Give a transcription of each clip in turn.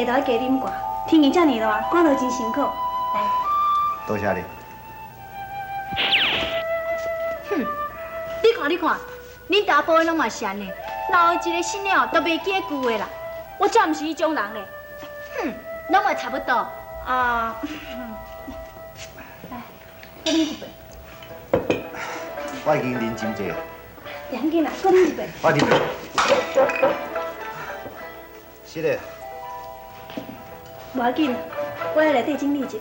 茶都要加啉寡，天气这么热，赶路真辛苦。来，多谢你。哼，你看，恁大埔的拢嘛是安尼，老有一个新了都袂记旧的啦。我才毋是迄种人嘞。哼，拢嘛差不多。啊，来，再啉一杯。我已经啉真济啊。不要紧啦，再啉一杯。我啉。是的。 无要紧，我来内底整理一下。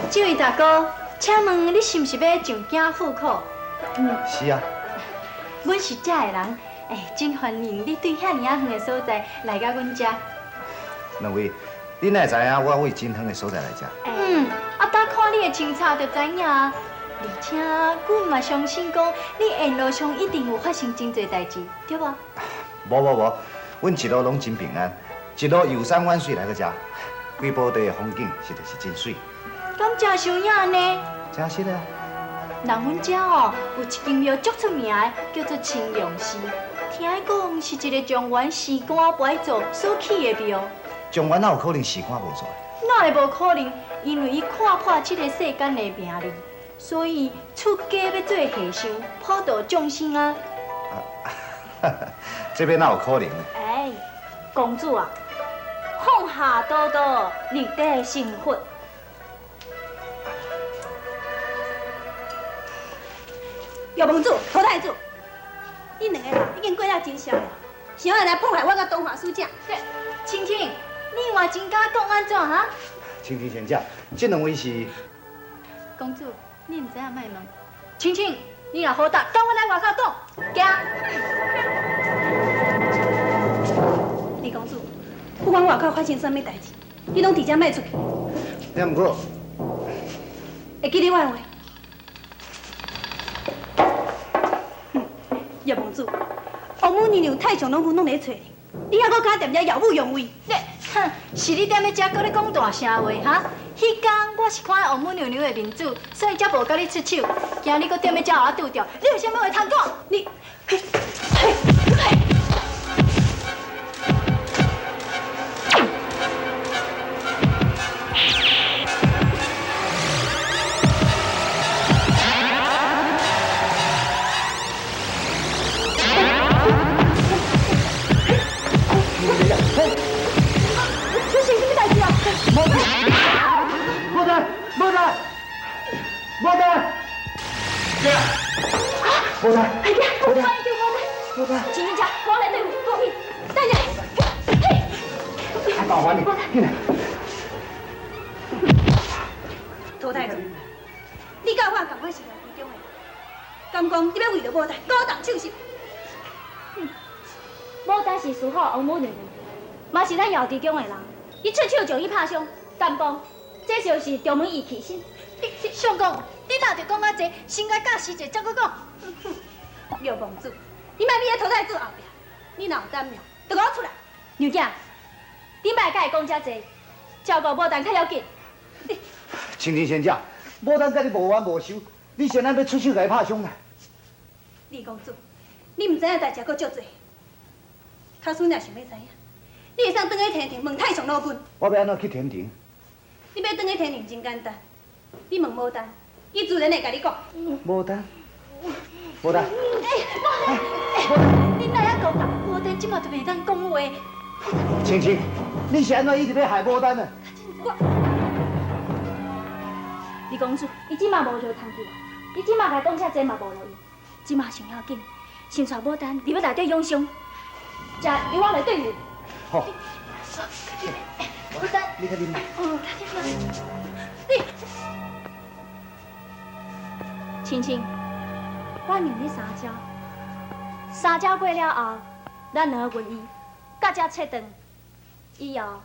这位大哥，请问你是毋是要上京户口？是啊。阮是遮的人，真欢迎你对遐尼啊远的所在来到阮遮。两位，你哪会知影我为真远的所在来遮？搭看你的清查就知影。 而且，阮嘛相信讲，你沿路上一定有发生真侪代志，对无？无，阮一路拢真平安，一路游山玩水来到遮，规部地的风景实在是真水。敢真像样呢？真是的啊。人阮遮哦，有一间庙足出名的，叫做青龙寺，听讲是一个状元时官败做所起的庙。状元哪有可能时官无做？哪会无可能？因为伊看破这个世间的名利。 所以出家要做和尚，普度众生啊！这边哪有可能呢？公主啊，放下刀刀，立地成佛。玉皇子、陶太子，你两个人已经过了真宵了，想要来破坏我甲东华书正？对，青青，你话真敢讲安怎哈？青青仙姐，这两位是公主。 你唔知影卖问，青青，你若好答，跟我来外口讲，行。李公主，不管外口发生什么代志，你拢直接卖出去。了不过，会记你我的话。叶公主，王母娘娘、太上老君拢在找你，你还搁敢踮遮耀武扬威？哼，是你踮咧遮搁咧讲大声话哈？ 迄天我是看王母娘娘的面子，所以才无甲你出手。今日搁踮咧遮互我拄着，你有啥物话通讲？你，出现什么代志啊？无在，姐，无在，快点，快点，无在，请人家往来队伍，过去，带下。嘿，麻烦你，进来。陶太子，你甲我同款是地中的，敢讲你要为着牡丹鼓动手心？牡丹是属好王母娘娘，嘛是咱瑶地中的人，伊出手将伊拍伤，敢讲这就是中门义气心。 你相公，你哪着讲啊济，先该假实者再搁讲。玉公主，你莫逼在陶太子后壁，你若有胆量，就给我出来。娘囝，你莫甲伊讲遮济，照顾牡丹较要紧。青青仙姐，牡丹甲你无冤无仇，你现在要出手甲伊拍伤啦？李公主，你唔知影代志阁足多，卡孙也想要知影，你会使转去天庭问太上老君。我要安怎去天庭？你要转去天庭真简单，你问牡丹，伊自然会甲你讲。牡丹，牡丹，你哪样讲啦？无等即马就袂当讲话。青青，你是安怎一直要害牡丹呢？李公主，伊即马无就通去啦，伊即马甲讲遐济嘛无路用，即马上要紧，先带牡丹入去内底养伤，食油往内底入。好。牡丹，你较啉。哦，你，青青，我让你三招，三招过了后，咱两个愿意，甲遮切断，以后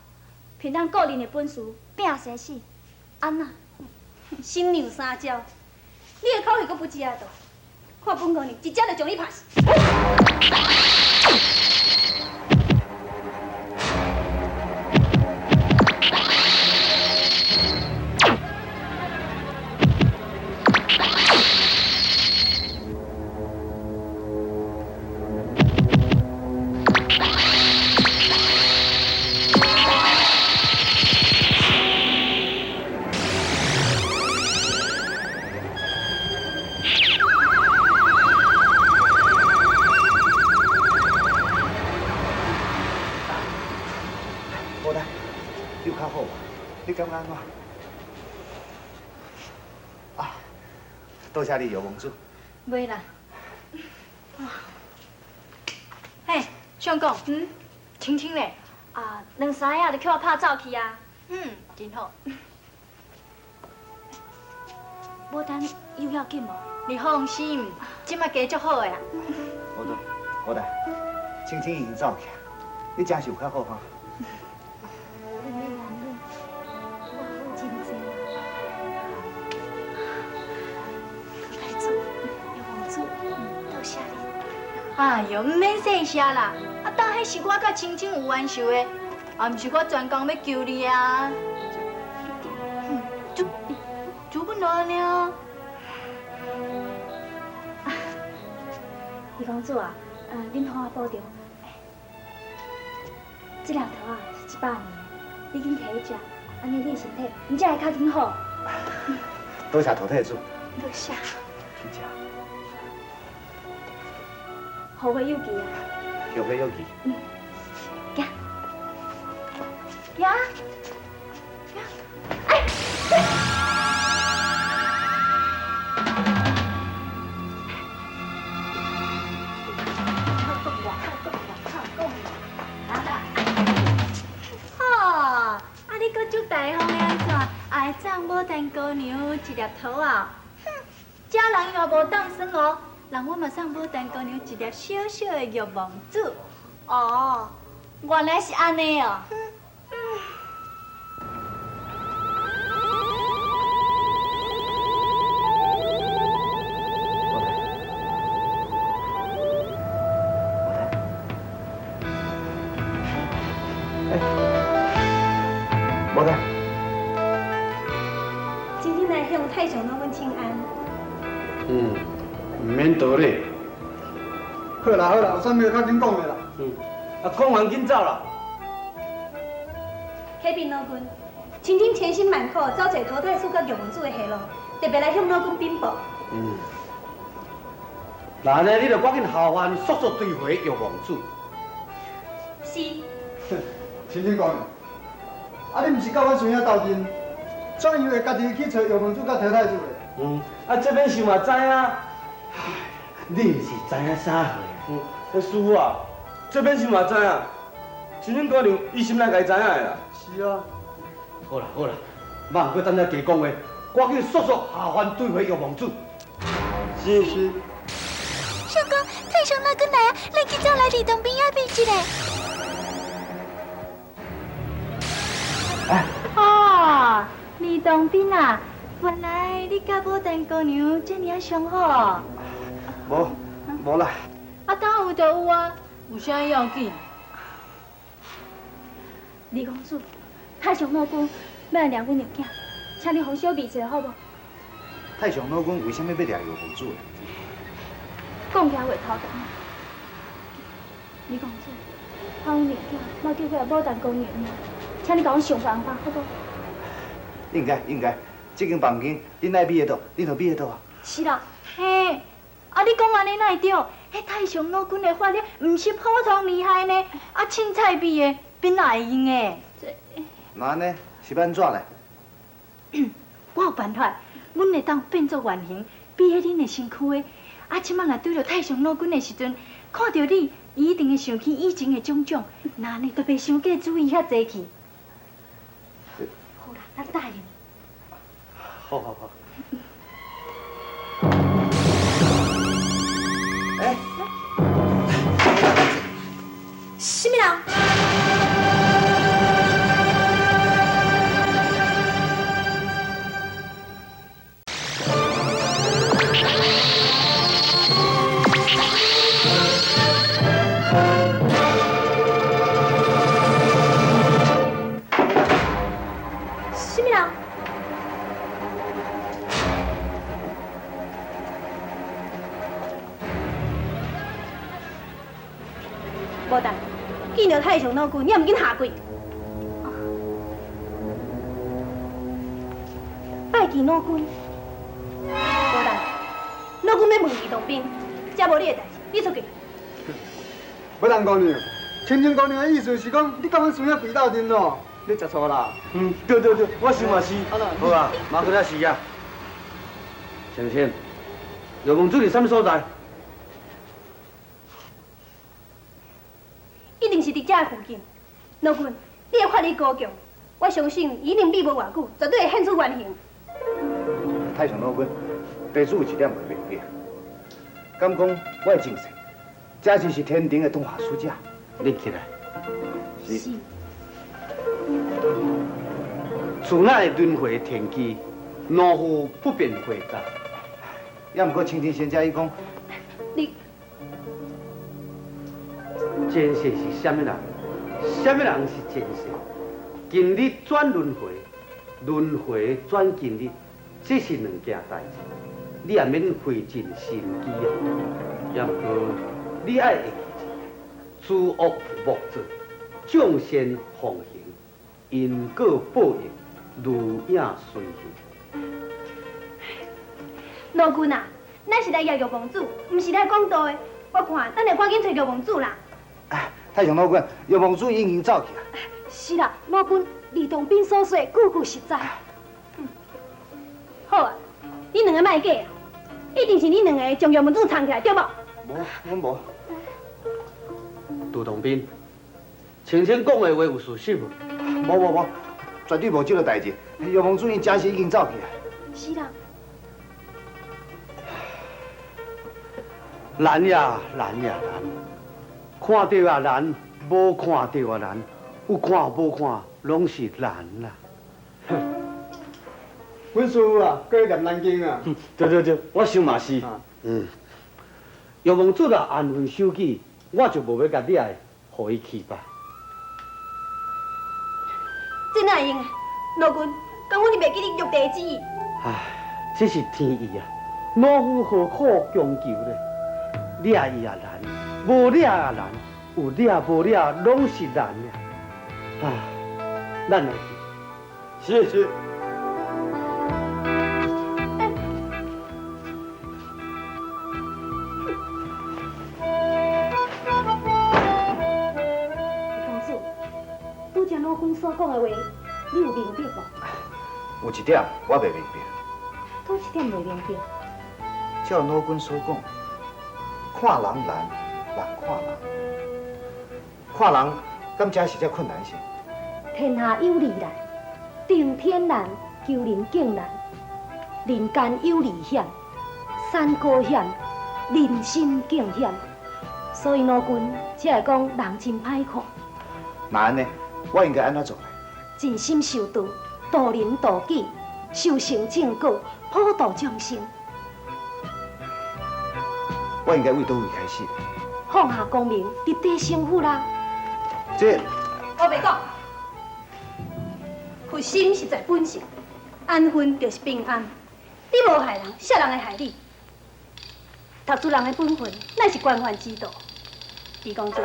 凭咱个人的本事拼生死，安那？新娘三招，你的口气阁不知啊大，看本姑娘一掌就将你拍死。多谢你姚公主。袂啦。嘿，相公，青青嘞？啊，两三下就叫我拍走去啊。真好。牡丹有要紧无？你放心，即马加足好的啦。牡丹，青青已经走去，你真是有较好哈。哎呦，唔免谢谢啦，当迄是我甲青青有冤仇的，毋是我专工要救你啊。主不难呢。李公主啊，恁好我保重。这两头啊是100年，你紧摕去食，安尼你的身体唔才会较紧好。多谢土地主。多谢。去食。后会有期啊！后会有期。行。呀！哎！哦，你阁足大方的安怎？爱葬牡丹姑娘一粒桃啊！哼，这人又无当生哦。人我嘛送牡丹姑娘一粒小小的玉王子。哦，原来是安尼哦。牡丹，今天来向太上老阮请安。唔免多咧。好啦好啦，有啥物较紧讲的啦。讲完紧走啦。启禀老君，青青千辛万苦走找陶太师甲玉王子的下落，特别来向老君禀报。那安尼你就赶紧下凡，速速追回玉王子。是。青青讲，你毋是甲阮孙兄斗阵，怎样会家己去找玉王子甲陶太子的？这边想嘛知影，你是知影啥货？师傅啊，这边想嘛知影，青青姑娘伊心内家知影的啦。是啊。好啦好啦，莫过等下加讲话，赶紧速速下凡追回玉王子。是是。相公，太上老君来啊！咱去找来李东兵也比一个。哦，李东兵啊，原来你甲牡丹姑娘这么相好。无啦。当有就有啊，有啥要紧？李公主，太上老君要来抓阮娘囝，请你互小秘一下好无？太上老君为什么要抓玉王子？讲起话头讲，李公主，怕阮娘囝莫叫过来牡丹姑娘，请你甲阮想办法好无？应该，这间房间恁爱美得到，恁就美得到啊。是啦，嘿，啊你讲安尼哪会对？迄太上老君的法律，毋是普通厉害呢，啊凊彩比的，边哪会用的？那安尼是要安怎嘞？我有办法，阮会当变作原形，比迄恁的身躯的。啊，即摆若对着太上老君的时阵，看到你，伊一定会想起以前的种种，那安尼就袂伤过注意遐济去。好啦，咱答应。好好好。哎，什么人？什么人？无等，见到太上老君，你也唔紧下跪。拜见老君。无等，老君要问李洞宾，这无你的代志，你出去。不当姑娘，青青姑娘的意思是讲，你甲阮孙仔跪斗阵咯，你食错啦。对，我想嘛是。好啊，马过来是啊。青青，药王主伫什么所在？一定是伫遮附近。老君，你的法力高强，我相信伊一定秘无偌久，绝对会现出原形。太上老君，地主有一点袂明白，敢讲我的前世，这就是天庭的东华书家。拎起来。是。自那的轮回天机，懦夫不便回答。也毋过青青仙家伊讲，你前世是什么人？什么人是前世？今日转轮回，轮回转今日，这是两件代志。你也免费尽心机啊！也毋过你爱会记住，诸恶莫作，众善奉行，因果报应，如影随形。老君啊，咱是来邀玉王子，毋是来讲道的。我看，咱得赶紧找玉王子啦。太上老君，玉王子已经走去啊。是啦，老君，李洞宾所说句句实在。好啊，你两个卖假啊，一定是你两个将玉王子藏起来，对无？无，阮无。杜洞宾，青青讲的话有事实无？无，绝对无这个代志。玉王子因真是已经走去啊。是啦。难呀难，看到也难，无看到也难，有看无看，拢是难啦。阮师傅啊，搁念南经啊。对，我想嘛是。玉王子若安分守己，我就无要甲你爱，互伊去吧。这哪会用啊？老君，讲阮是袂记你玉帝之意。唉，这是天意啊！老夫何苦强求呢？了伊也难，无了也难，有了无了拢是难呀。唉，咱来去。是。公主，拄则老君所讲的话，你有明白无？有一点我袂明白。拄一点袂明白。照老君所讲，看人难，人看人。看人，敢真是遮困难些？天下有利难，定天难，求人敬难。人间有利险，山高险，人心敬险。所以老君才会讲人真歹看。那安尼，我应该安怎做呢？尽心受道，度人度己，修成正果，普度众生。我应该为倒位开始？放下功名，立地成佛啦。这我袂讲，佛心是在本性，安分就是平安。你无害人，啥人会害你？读书人的本分，乃是官宦之道。李公主，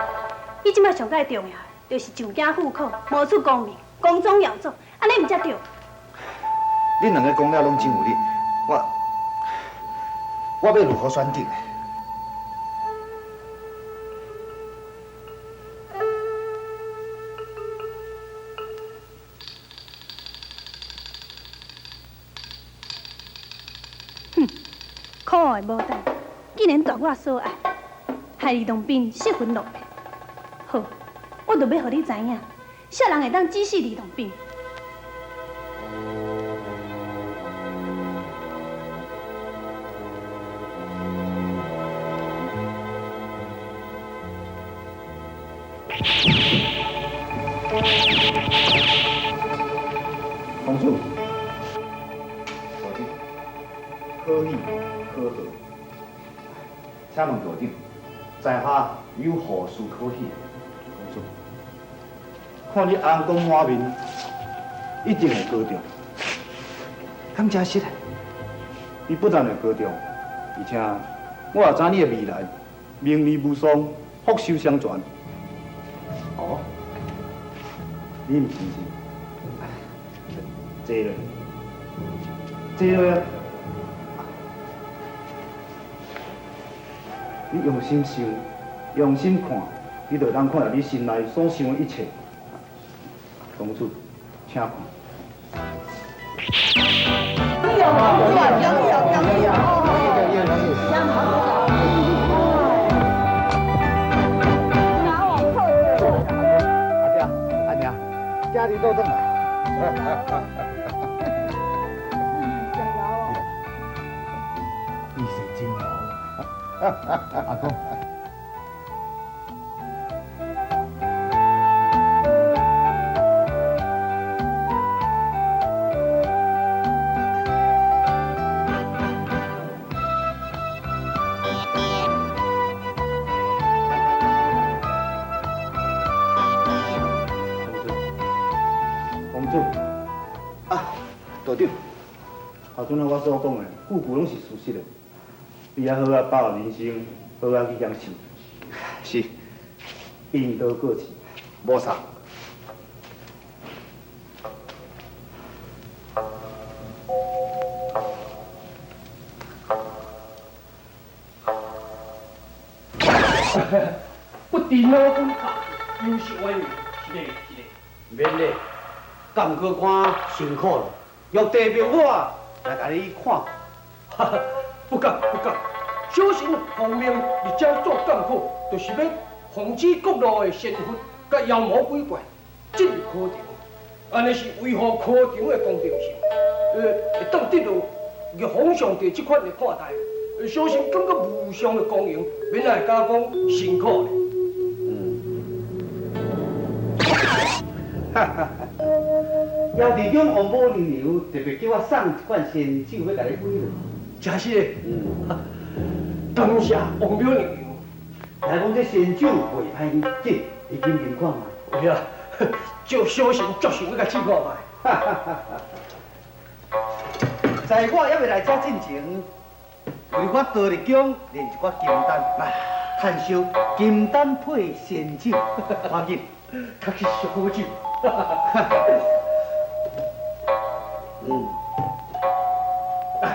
你即摆上界重要，就是上京赴考，无出功名，光宗耀祖，安尼毋才对？恁两个讲了拢真有理，我要如何选择？可爱无等，竟然夺我所爱，害李洞宾失魂落魄。好，我就要互你知影，啥人会当指使李洞宾。公主，大弟，可喜可贺，请问大弟，在下有何事可喜？公主，看你红光满面，一定会高中。敢真实啊？你不但会高中，而且我也知你的未来名利无双，福寿相传。哦，你唔相信？坐落，坐落啊！你用心想，用心看，你就当看到你心内所想的一切。公主，请看。阿娘，家里都正来。你是真好，阿公。公主，啊，道长，后阵我所讲的，句句拢是事实的。你也好啊，把握人生，好啊去享受。是，因道过去，无啥。不敌脑筋卡，优秀外面，是的，是的。免嘞，干去看辛苦了，玉帝命我来甲你看。哈哈，不敢不敢，小心奉命入朝做干苦，就是要防止各路的仙佛甲妖魔鬼怪进入科场，安尼是维护科场的公平性。会当得到玉皇上帝这款的看待，小心感觉无上的光荣，免来加讲辛苦咧。哈哈哈！姚地中王母娘娘特别叫我送一罐仙酒要甲你归了。真是的，感谢王庙娘娘。来讲这仙酒袂歹饮，你经验看卖。有啊，照小心足想要甲试看卖。哈哈哈！在我还未来遮进前，为我道日宫练一寡金丹，来探烧金丹配仙酒，赶紧，确实是好酒。哎，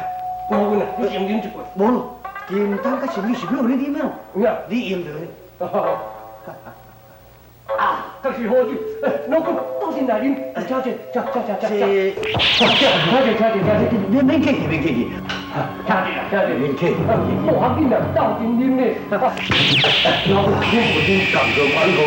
顾问啊，你先饮一杯。无咯，金丹甲仙酒是要你啉的，有啊，你用着。啊，确实好酒。老公，倒进来啉，请坐，这，免客气，免客气。请坐，免客气。好要紧啊，倒进啉咧。老公，你不听讲个关口。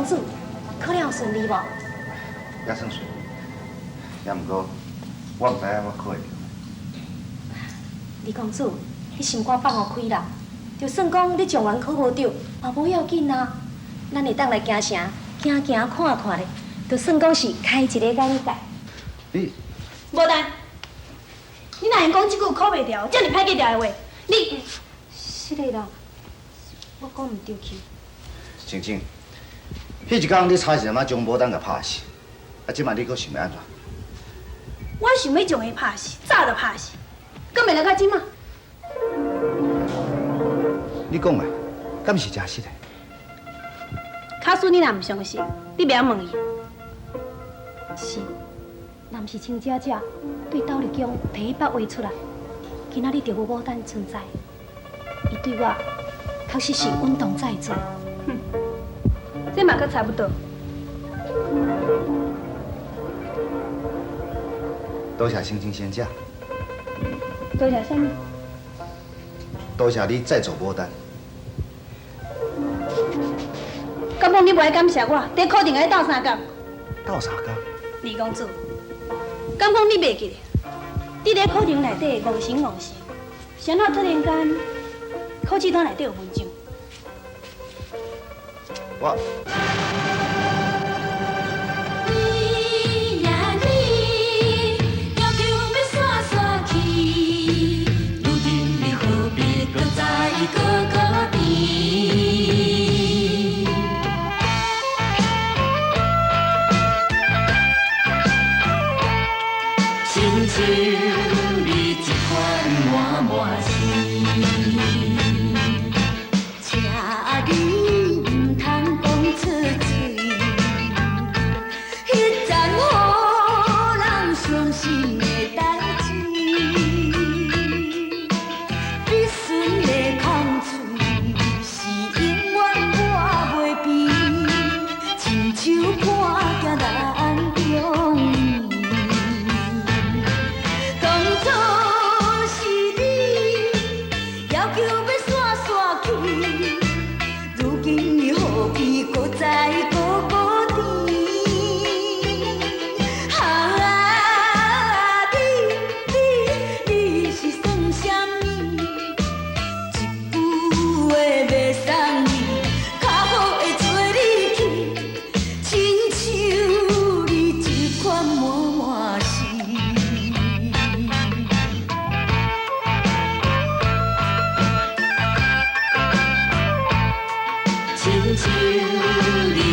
公主，考了顺利无？也算顺，也毋过我毋知影我考会着。李公主，你心肝放互开啦，就算讲你状元考无着，嘛无要紧啊。咱会当来行城行行看看咧，就算讲是开一个眼界。你无等，你若用讲即句考袂掉，遮尔歹记掉的话，你是的啦，我讲毋对去。晴晴，迄一天你差一点仔将牡丹甲拍死，即摆你搁想要安怎？我想要将伊拍死，早就拍死，搁袂来到即马。你讲的，敢是真实的？卡叔，你若唔相信，你袂晓问伊。是，若毋是亲姐姐对斗立强提迄把话出来，今仔日就无牡丹存在。伊对我确实是稳当在做。这嘛阁差不多。多谢星星仙姐，多谢啥物？多谢你再做牡丹。敢讲你无爱感谢我，伫考场爱斗相共？斗相共？李公主，敢讲你袂记得？你伫考场内底戇神戇神，谁哪突然间考试单内底有文章？我。亲像你。